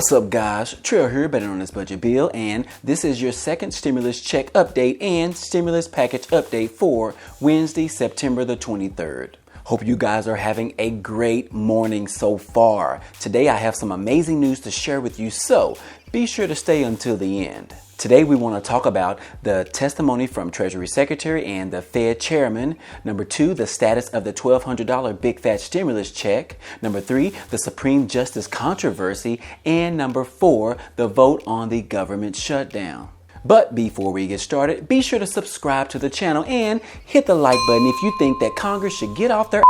What's up, guys? Trill here, better on this budget bill, and this is your second stimulus check update and stimulus package update for Wednesday, September the 23rd. Hope you guys are having a great morning so far. Today I have some amazing news to share with you, so be sure to stay until the end. Today we want to talk about the testimony from Treasury Secretary and the Fed Chairman. Number 2, the status of the $1,200 big fat stimulus check. Number 3, the Supreme Justice controversy. And number 4, the vote on the government shutdown. But before we get started, be sure to subscribe to the channel and hit the like button if you think that Congress should get off their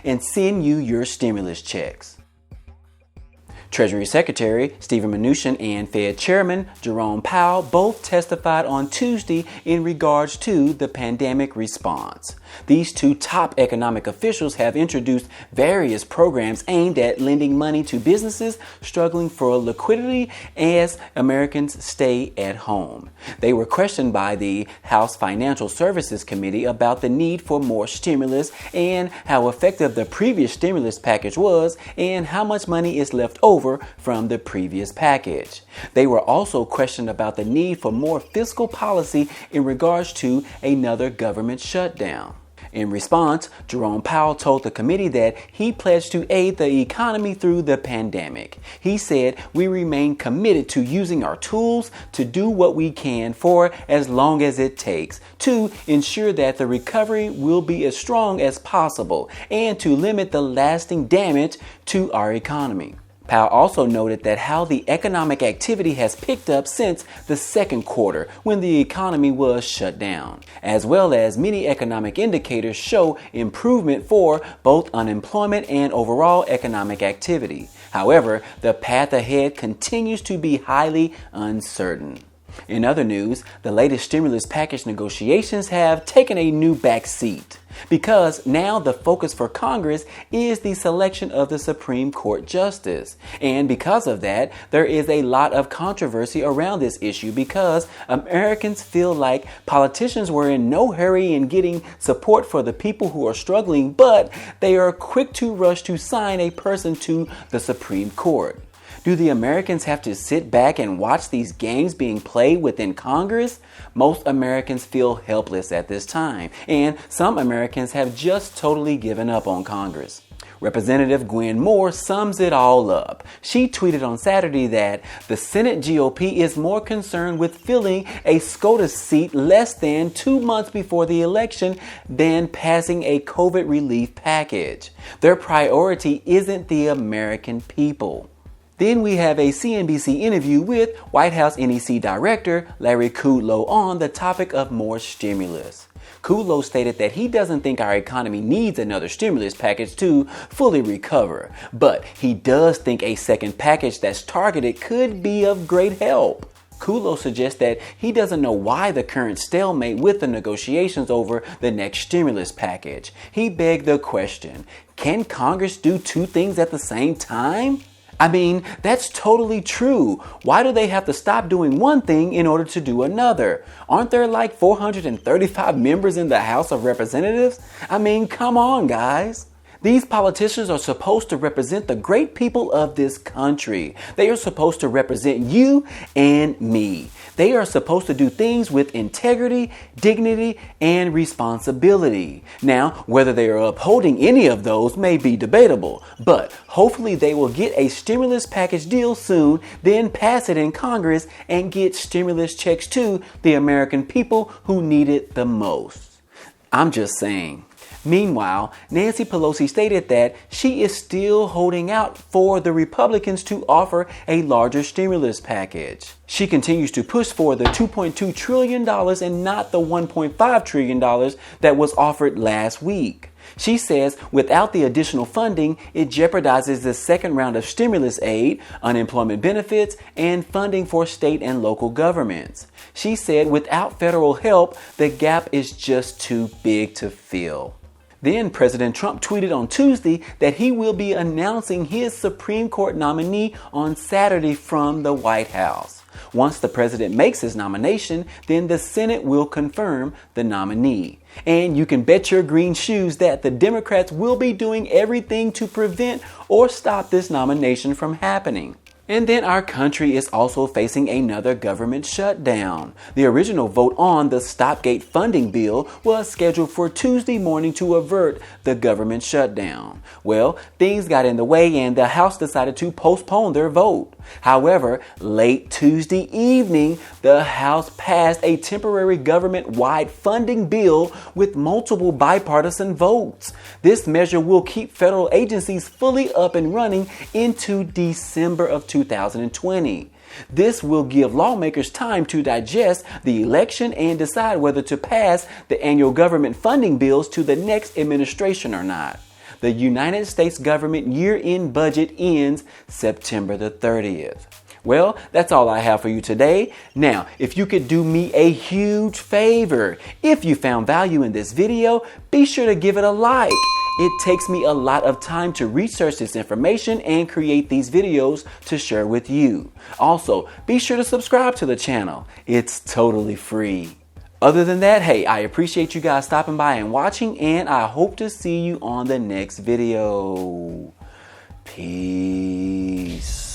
and send you your stimulus checks. Treasury Secretary Steven Mnuchin and Fed Chairman Jerome Powell both testified on Tuesday in regards to the pandemic response. These two top economic officials have introduced various programs aimed at lending money to businesses struggling for liquidity as Americans stay at home. They were questioned by the House Financial Services Committee about the need for more stimulus and how effective the previous stimulus package was and how much money is left over from the previous package. They were also questioned about the need for more fiscal policy in regards to another government shutdown. In response, Jerome Powell told the committee that he pledged to aid the economy through the pandemic. He said, "We remain committed to using our tools to do what we can for as long as it takes to ensure that the recovery will be as strong as possible and to limit the lasting damage to our economy." Powell also noted that how the economic activity has picked up since the second quarter when the economy was shut down, as well as many economic indicators show improvement for both unemployment and overall economic activity. However, the path ahead continues to be highly uncertain. In other news, the latest stimulus package negotiations have taken a new back seat because now the focus for Congress is the selection of the Supreme Court justice. And because of that, there is a lot of controversy around this issue because Americans feel like politicians were in no hurry in getting support for the people who are struggling, but they are quick to rush to sign a person to the Supreme Court. Do the Americans have to sit back and watch these games being played within Congress? Most Americans feel helpless at this time, and some Americans have just totally given up on Congress. Representative Gwen Moore sums it all up. She tweeted on Saturday that the Senate GOP is more concerned with filling a SCOTUS seat less than 2 months before the election than passing a COVID relief package. Their priority isn't the American people. Then we have a CNBC interview with White House NEC Director Larry Kudlow on the topic of more stimulus. Kudlow stated that he doesn't think our economy needs another stimulus package to fully recover, but he does think a second package that's targeted could be of great help. Kudlow suggests that he doesn't know why the current stalemate with the negotiations over the next stimulus package. He begged the question, can Congress do two things at the same time? I mean, that's totally true. Why do they have to stop doing one thing in order to do another? Aren't there like 435 members in the House of Representatives? I mean, come on, guys. These politicians are supposed to represent the great people of this country. They are supposed to represent you and me. They are supposed to do things with integrity, dignity, and responsibility. Now, whether they are upholding any of those may be debatable, but hopefully they will get a stimulus package deal soon, then pass it in Congress and get stimulus checks to the American people who need it the most. I'm just saying. Meanwhile, Nancy Pelosi stated that she is still holding out for the Republicans to offer a larger stimulus package. She continues to push for the $2.2 trillion and not the $1.5 trillion that was offered last week. She says without the additional funding, it jeopardizes the second round of stimulus aid, unemployment benefits, and funding for state and local governments. She said without federal help, the gap is just too big to fill. Then President Trump tweeted on Tuesday that he will be announcing his Supreme Court nominee on Saturday from the White House. Once the president makes his nomination, then the Senate will confirm the nominee. And you can bet your green shoes that the Democrats will be doing everything to prevent or stop this nomination from happening. And then our country is also facing another government shutdown. The original vote on the stopgate funding bill was scheduled for Tuesday morning to avert the government shutdown. Well, things got in the way and the House decided to postpone their vote. However, late Tuesday evening, the House passed a temporary government-wide funding bill with multiple bipartisan votes. This measure will keep federal agencies fully up and running into December of 2020. This will give lawmakers time to digest the election and decide whether to pass the annual government funding bills to the next administration or not. The United States government year-end budget ends September the 30th. Well, that's all I have for you today. Now, if you could do me a huge favor, if you found value in this video, be sure to give it a like. It takes me a lot of time to research this information and create these videos to share with you. Also, be sure to subscribe to the channel. It's totally free. Other than that, hey, I appreciate you guys stopping by and watching, and I hope to see you on the next video. Peace.